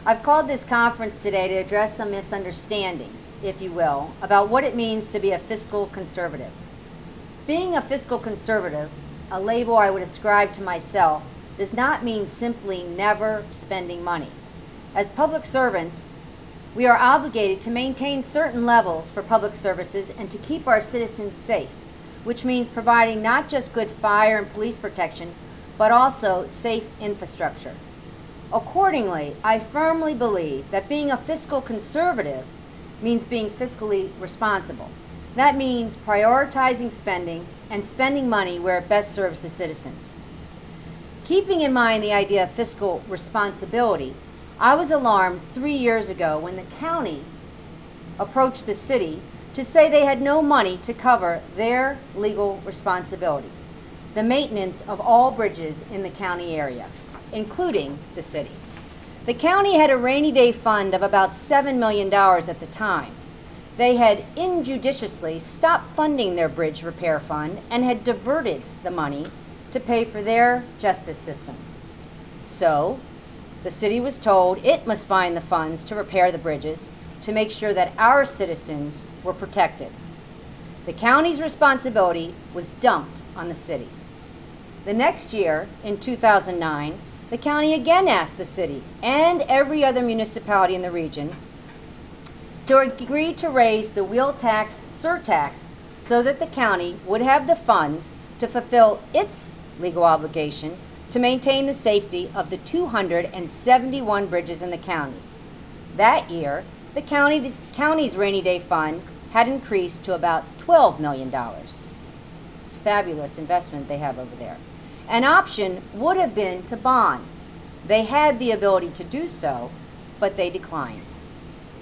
I've called this conference today to address some misunderstandings, if you will, about what it means to be a fiscal conservative. Being a fiscal conservative, a label I would ascribe to myself, does not mean simply never spending money. As public servants, we are obligated to maintain certain levels for public services and to keep our citizens safe, which means providing not just good fire and police protection, but also safe infrastructure. Accordingly, I firmly believe that being a fiscal conservative means being fiscally responsible. That means prioritizing spending and spending money where it best serves the citizens. Keeping in mind the idea of fiscal responsibility, I was alarmed 3 years ago when the county approached the city to say they had no money to cover their legal responsibility, the maintenance of all bridges in the county area, including the city. The county had a rainy day fund of about $7 million at the time. They had injudiciously stopped funding their bridge repair fund and had diverted the money to pay for their justice system. So, the city was told it must find the funds to repair the bridges to make sure that our citizens were protected. The county's responsibility was dumped on the city. The next year, in 2009, the county again asked the city and every other municipality in the region to agree to raise the wheel tax surtax so that the county would have the funds to fulfill its legal obligation to maintain the safety of the 271 bridges in the county. That year, the county's rainy day fund had increased to about $12 million. It's a fabulous investment they have over there. An option would have been to bond. They had the ability to do so, but they declined.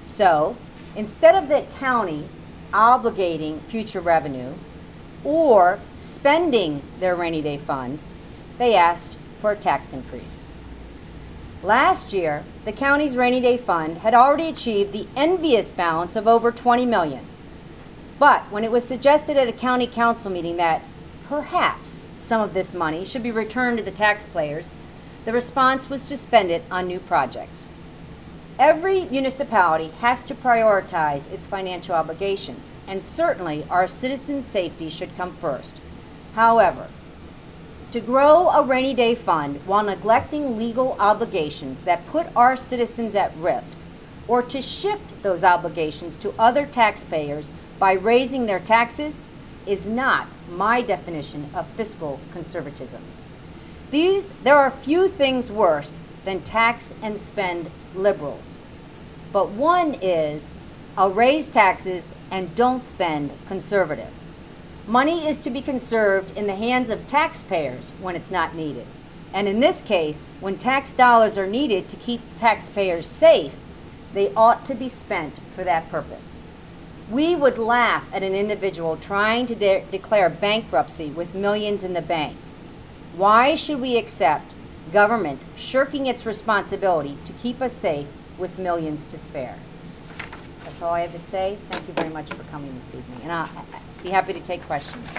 So, instead of the county obligating future revenue or spending their rainy day fund, they asked for a tax increase. Last year, the county's rainy day fund had already achieved the envious balance of over $20 million. But when it was suggested at a county council meeting that perhaps some of this money should be returned to the taxpayers, the response was to spend it on new projects. Every municipality has to prioritize its financial obligations, and certainly our citizens' safety should come first. However, to grow a rainy day fund while neglecting legal obligations that put our citizens at risk, or to shift those obligations to other taxpayers by raising their taxes, is not my definition of fiscal conservatism. There are few things worse than tax and spend liberals, but one is I'll raise taxes and don't spend conservative. Money is to be conserved in the hands of taxpayers when it's not needed. And in this case, when tax dollars are needed to keep taxpayers safe, they ought to be spent for that purpose. We would laugh at an individual trying to declare bankruptcy with millions in the bank. Why should we accept government shirking its responsibility to keep us safe with millions to spare? That's all I have to say. Thank you very much for coming this evening. And I'll be happy to take questions.